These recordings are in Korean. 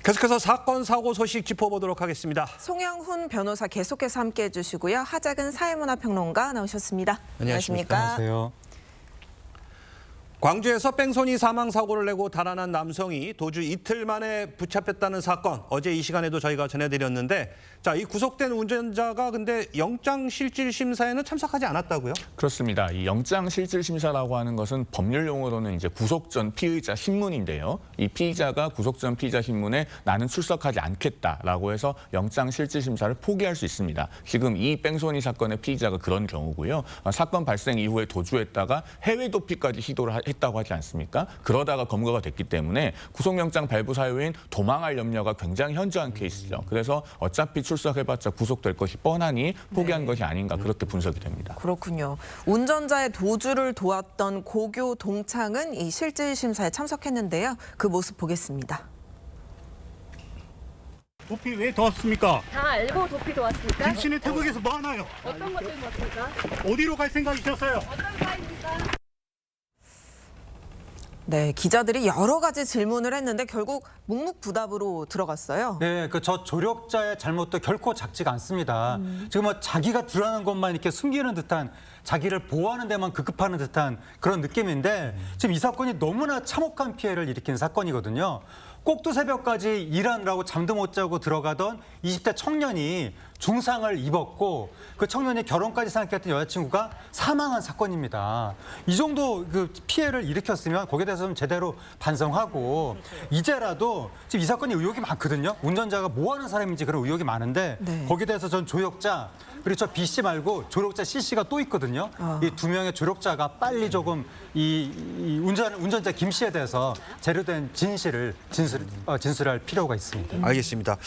계속해서 사건, 사고 소식 짚어보도록 하겠습니다. 송영훈 변호사 계속해서 함께해 주시고요. 하작은 사회문화평론가 나오셨습니다. 안녕하십니까. 안녕하세요. 광주에서 뺑소니 사망 사고를 내고 달아난 남성이 도주 이틀 만에 붙잡혔다는 사건, 어제 이 시간에도 저희가 전해드렸는데, 자, 이 구속된 운전자가 근데 영장실질심사에는 참석하지 않았다고요? 그렇습니다. 이 영장실질심사라고 하는 것은 법률 용어로는 이제 구속 전 피의자 신문인데요. 이 피의자가 구속 전 피의자 신문에 나는 출석하지 않겠다라고 해서 영장실질심사를 포기할 수 있습니다. 지금 이 뺑소니 사건의 피의자가 그런 경우고요. 사건 발생 이후에 도주했다가 해외 도피까지 시도를 했다고 하지 않습니까? 그러다가 검거가 됐기 때문에 구속영장 발부 사유인 도망할 염려가 굉장히 현저한 케이스죠. 그래서 어차피 출석해봤자 구속될 것이 뻔하니 포기한 것이 아닌가 그렇게 분석이 됩니다. 그렇군요. 운전자의 도주를 도왔던 고교 동창은 이 실질심사에 참석했는데요. 그 모습 보겠습니다. 도피 왜 도왔습니까? 다 알고 도피도 왔습니까? 당신은 태국에서 뭐 하나요? 어떤 것 때문에 왔습니까? 어디로 갈 생각이셨어요? 어떤 사입니까? 네, 기자들이 여러 가지 질문을 했는데 결국 묵묵부답으로 들어갔어요. 네, 저 조력자의 잘못도 결코 작지가 않습니다. 지금 뭐 자기가 드러나는 것만 이렇게 숨기는 듯한, 자기를 보호하는 데만 급급하는 듯한 그런 느낌인데, 지금 이 사건이 너무나 참혹한 피해를 일으킨 사건이거든요. 꼭두 새벽까지 일하느라고 잠도 못 자고 들어가던 20대 청년이 중상을 입었고, 그 청년이 결혼까지 생각했던 여자친구가 사망한 사건입니다. 이 정도 그 피해를 일으켰으면 거기에 대해서 좀 제대로 반성하고, 이제라도 지금 이 사건이 의혹이 많거든요. 운전자가 뭐 하는 사람인지 그런 의혹이 많은데, 네. 거기에 대해서 전 조력자, 그리고 저 B 씨 말고 조력자 C 씨가 또 있거든요. 이 두 명의 조력자가 빨리 조금 이 운전자 김 씨에 대해서 제대로된 진술할 필요가 있습니다. 알겠습니다.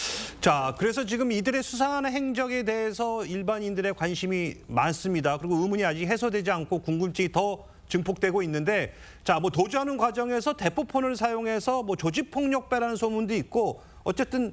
자, 그래서 지금 이들의 수상한 행적에 대해서 일반인들의 관심이 많습니다. 그리고 의문이 아직 해소되지 않고 궁금증이 더 증폭되고 있는데, 자, 뭐 도주하는 과정에서 대포폰을 사용해서 뭐 조직폭력배라는 소문도 있고, 어쨌든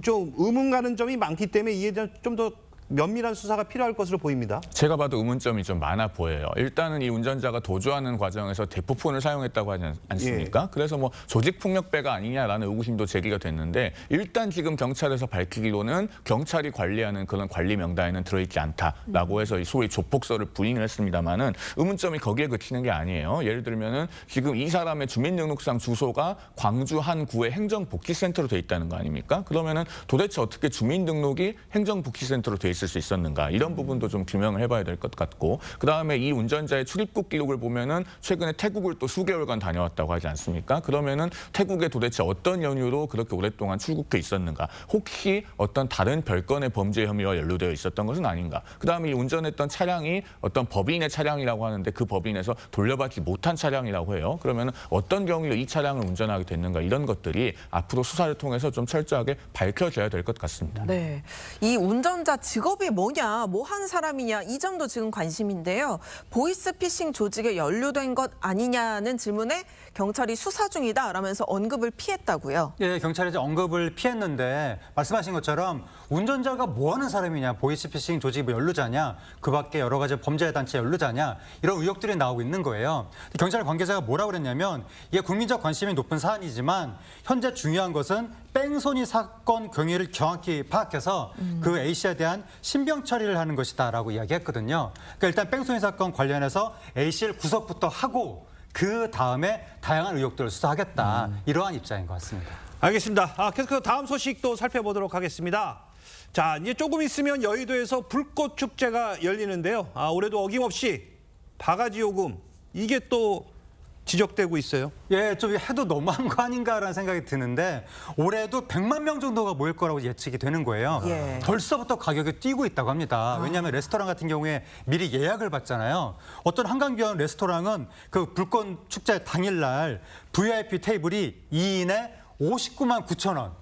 좀 의문 가는 점이 많기 때문에 이에 대한 좀 더 면밀한 수사가 필요할 것으로 보입니다. 제가 봐도 의문점이 좀 많아 보여요. 일단은 이 운전자가 도주하는 과정에서 대포폰을 사용했다고 하지 않습니까? 그래서 뭐 조직폭력배가 아니냐라는 의구심도 제기가 됐는데, 일단 지금 경찰에서 밝히기로는 경찰이 관리하는 그런 관리 명단에는 들어있지 않다라고 해서 소위 조폭설을 부인을 했습니다만은 의문점이 거기에 그치는 게 아니에요. 예를 들면은 지금 이 사람의 주민등록상 주소가 광주 한 구의 행정복지센터로 돼 있다는 거 아닙니까? 그러면은 도대체 어떻게 주민등록이 행정복지센터로 돼 있을 수 있었는가, 이런 부분도 좀 규명을 해봐야 될 것 같고, 그다음에 이 운전자의 출입국 기록을 보면은 최근에 태국을 또 수개월간 다녀왔다고 하지 않습니까? 그러면은 태국에 도대체 어떤 연유로 그렇게 오랫동안 출국해 있었는가, 혹시 어떤 다른 별건의 범죄 혐의와 연루되어 있었던 것은 아닌가, 그다음에 이 운전했던 차량이 어떤 법인의 차량이라고 하는데 그 법인에서 돌려받지 못한 차량이라고 해요. 그러면은 어떤 경위로 이 차량을 운전하게 됐는가, 이런 것들이 앞으로 수사를 통해서 좀 철저하게 밝혀져야 될 것 같습니다. 네, 이 운전자 직업이 뭐냐, 뭐 하는 사람이냐, 이 점도 지금 관심인데요. 보이스피싱 조직에 연루된 것 아니냐는 질문에 경찰이 수사 중이다라면서 언급을 피했다고요. 예, 경찰이 이제 언급을 피했는데, 말씀하신 것처럼 운전자가 뭐 하는 사람이냐, 보이스피싱 조직 뭐 연루자냐, 그 밖에 여러 가지 범죄 단체 연루자냐, 이런 의혹들이 나오고 있는 거예요. 경찰 관계자가 뭐라고 그랬냐면, 이게 국민적 관심이 높은 사안이지만 현재 중요한 것은 뺑소니 사건 경위를 정확히 파악해서 그 A 씨에 대한 신병 처리를 하는 것이다라고 이야기했거든요. 그러니까 일단 뺑소니 사건 관련해서 A 씨를 구속부터 하고 그 다음에 다양한 의혹들을 수사하겠다, 이러한 입장인 것 같습니다. 알겠습니다. 계속해서 다음 소식도 살펴보도록 하겠습니다. 자, 이제 조금 있으면 여의도에서 불꽃 축제가 열리는데요. 올해도 어김없이 바가지 요금, 이게 또 지적되고 있어요. 예, 좀 해도 너무한 거 아닌가라는 생각이 드는데, 올해도 100만 명 정도가 모일 거라고 예측이 되는 거예요. 예. 벌써부터 가격이 뛰고 있다고 합니다. 왜냐하면 레스토랑 같은 경우에 미리 예약을 받잖아요. 어떤 한강변 레스토랑은 그 불꽃 축제 당일날 VIP 테이블이 2인에 59만 9천 원.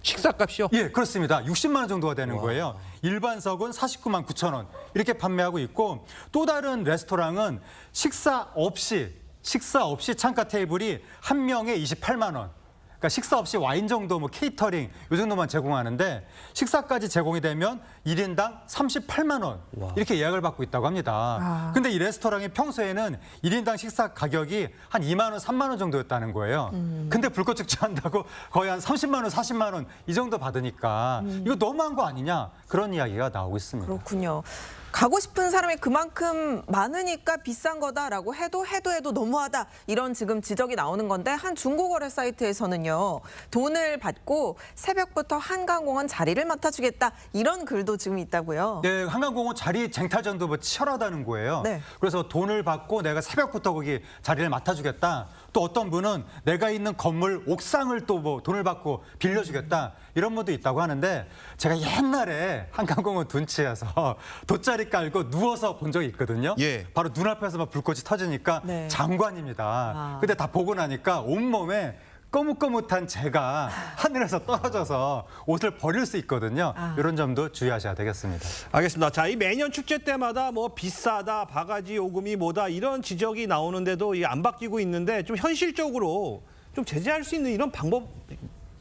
식사값이요? 예, 그렇습니다. 60만 원 정도가 되는 거예요. 일반석은 49만 9천 원 이렇게 판매하고 있고, 또 다른 레스토랑은 식사 없이 창가 테이블이 한 명에 28만 원. 그러니까 식사 없이 와인 정도 뭐 케이터링 이 정도만 제공하는데 식사까지 제공이 되면 1인당 38만 원 이렇게 예약을 받고 있다고 합니다. 근데 이 레스토랑이 평소에는 1인당 식사 가격이 한 2만 원, 3만 원 정도였다는 거예요. 근데 불꽃 축제한다고 거의 한 30만 원, 40만 원 이 정도 받으니까 이거 너무한 거 아니냐 그런 이야기가 나오고 있습니다. 그렇군요. 가고 싶은 사람이 그만큼 많으니까 비싼 거다라고 해도 너무하다 이런 지금 지적이 나오는 건데 한 중고거래 사이트에서는요. 돈을 받고 새벽부터 한강공원 자리를 맡아주겠다 이런 글도 지금 있다고요. 네, 한강공원 자리 쟁탈전도 뭐 치열하다는 거예요. 네. 그래서 돈을 받고 내가 새벽부터 거기 자리를 맡아주겠다. 또 어떤 분은 내가 있는 건물 옥상을 또 뭐 돈을 받고 빌려주겠다. 이런 분도 있다고 하는데 제가 옛날에 한강공원 둔치에서 돗자리 깔고 누워서 본 적이 있거든요. 예. 바로 눈앞에서 막 불꽃이 터지니까 네. 장관입니다. 근데 다 보고 나니까 온몸에 거뭇거뭇한 재가 하늘에서 떨어져서 옷을 버릴 수 있거든요. 이런 점도 주의하셔야 되겠습니다. 알겠습니다. 자, 이 매년 축제 때마다 뭐 비싸다, 바가지 요금이 뭐다 이런 지적이 나오는데도 이 안 바뀌고 있는데 좀 현실적으로 좀 제재할 수 있는 이런 방법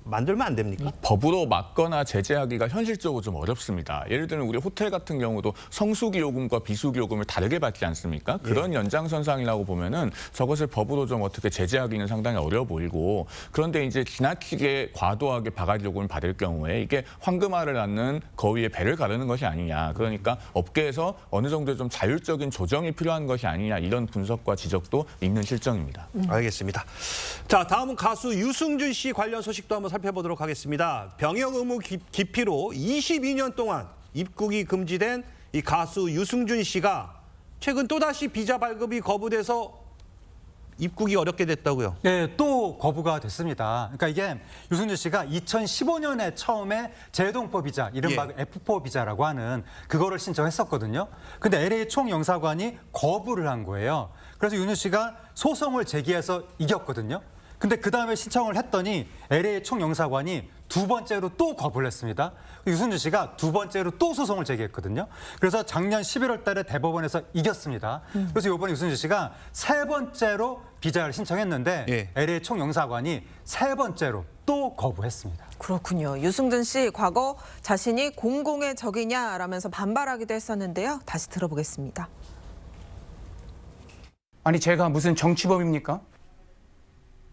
만들면 안 됩니까? 법으로 막거나 제재하기가 현실적으로 좀 어렵습니다. 예를 들면 우리 호텔 같은 경우도 성수기 요금과 비수기 요금을 다르게 받지 않습니까? 그런 연장선상이라고 보면은 저것을 법으로 좀 어떻게 제재하기는 상당히 어려워 보이고 그런데 이제 지나치게 과도하게 바가지 요금을 받을 경우에 이게 황금알을 낳는 거위에 배를 가르는 것이 아니냐. 그러니까 업계에서 어느 정도 좀 자율적인 조정이 필요한 것이 아니냐 이런 분석과 지적도 있는 실정입니다. 알겠습니다. 자, 다음은 가수 유승준 씨 관련 소식도 한번 살펴보도록 하겠습니다. 병역 의무 기피로 22년 동안 입국이 금지된 이 가수 유승준 씨가 최근 또다시 비자 발급이 거부돼서 입국이 어렵게 됐다고요? 네, 또 거부가 됐습니다. 그러니까 이게 유승준 씨가 2015년에 처음에 재동포 비자, 이른바 F4 비자라고 하는 그거를 신청했었거든요. 근데 LA 총영사관이 거부를 한 거예요. 그래서 유승준 씨가 소송을 제기해서 이겼거든요. 근데 그 다음에 신청을 했더니 LA 총영사관이 두 번째로 또 거부를 했습니다. 유승준 씨가 두 번째로 또 소송을 제기했거든요. 그래서 작년 11월 달에 대법원에서 이겼습니다. 그래서 이번에 유승준 씨가 세 번째로 비자를 신청했는데 LA 총영사관이 세 번째로 또 거부했습니다. 그렇군요. 유승준 씨 과거 자신이 공공의 적이냐라면서 반발하기도 했었는데요. 다시 들어보겠습니다. 아니 제가 무슨 정치범입니까?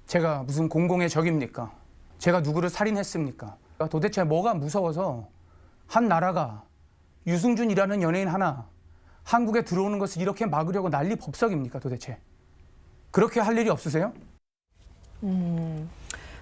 제가 무슨 공공의 적입니까? 제가 누구를 살인했습니까? 도대체 뭐가 무서워서 한 나라가 유승준이라는 연예인 하나 한국에 들어오는 것을 이렇게 막으려고 난리 법석입니까 도대체? 그렇게 할 일이 없으세요?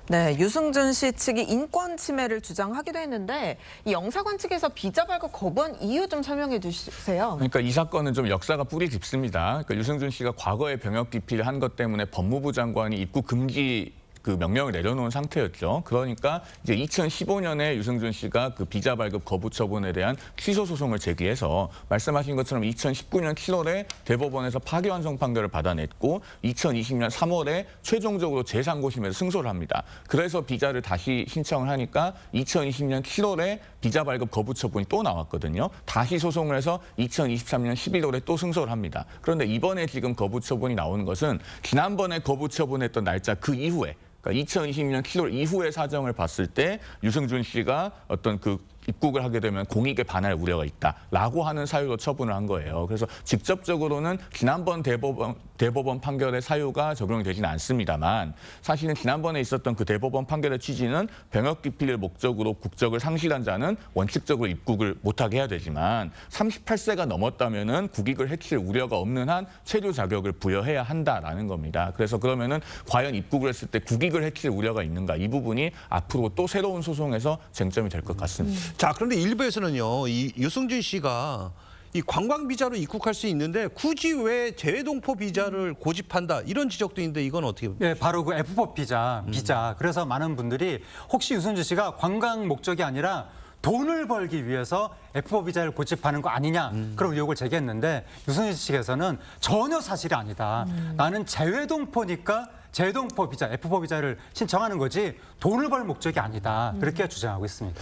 네, 유승준 씨 측이 인권 침해를 주장하기도 했는데 이 영사관 측에서 비자 발급 거부한 이유 좀 설명해 주세요. 그러니까 이 사건은 좀 역사가 뿌리 깊습니다. 그러니까 유승준 씨가 과거에 병역 기피를 한 것 때문에 법무부 장관이 입국 금지 그 명령을 내려놓은 상태였죠. 그러니까 이제 2015년에 유승준 씨가 그 비자 발급 거부 처분에 대한 취소 소송을 제기해서 말씀하신 것처럼 2019년 7월에 대법원에서 파기환송 판결을 받아냈고 2020년 3월에 최종적으로 제3고심에서 승소를 합니다. 그래서 비자를 다시 신청을 하니까 2020년 7월에 비자 발급 거부 처분이 또 나왔거든요. 다시 소송을 해서 2023년 11월에 또 승소를 합니다. 그런데 이번에 지금 거부 처분이 나오는 것은 지난번에 거부 처분했던 날짜 그 이후에 그러니까 2020년 7월 이후의 사정을 봤을 때 유승준 씨가 어떤 그 입국을 하게 되면 공익에 반할 우려가 있다라고 하는 사유로 처분을 한 거예요. 그래서 직접적으로는 지난번 대법원 판결의 사유가 적용이 되지는 않습니다만 사실은 지난번에 있었던 그 대법원 판결의 취지는 병역 기피를 목적으로 국적을 상실한 자는 원칙적으로 입국을 못하게 해야 되지만 38세가 넘었다면은 국익을 해칠 우려가 없는 한 체류 자격을 부여해야 한다라는 겁니다. 그래서 그러면은 과연 입국을 했을 때 국익을 해칠 우려가 있는가 이 부분이 앞으로 또 새로운 소송에서 쟁점이 될 것 같습니다. 자, 그런데 일부에서는요, 이 유승준 씨가 이 관광 비자로 입국할 수 있는데 굳이 왜 재외동포 비자를 고집한다 이런 지적도 있는데 이건 어떻게 봅니까? 네, 바로 그 F4 비자. 그래서 많은 분들이 혹시 유승준 씨가 관광 목적이 아니라 돈을 벌기 위해서 F4 비자를 고집하는 거 아니냐 그런 의혹을 제기했는데 유승준 측에서는 전혀 사실이 아니다. 나는 재외동포니까 재외동포 비자, F4 비자를 신청하는 거지 돈을 벌 목적이 아니다. 그렇게 주장하고 있습니다.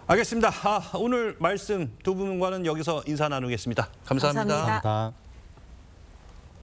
알겠습니다. 오늘 말씀 두 분과는 여기서 인사 나누겠습니다. 감사합니다. 감사합니다. 감사합니다.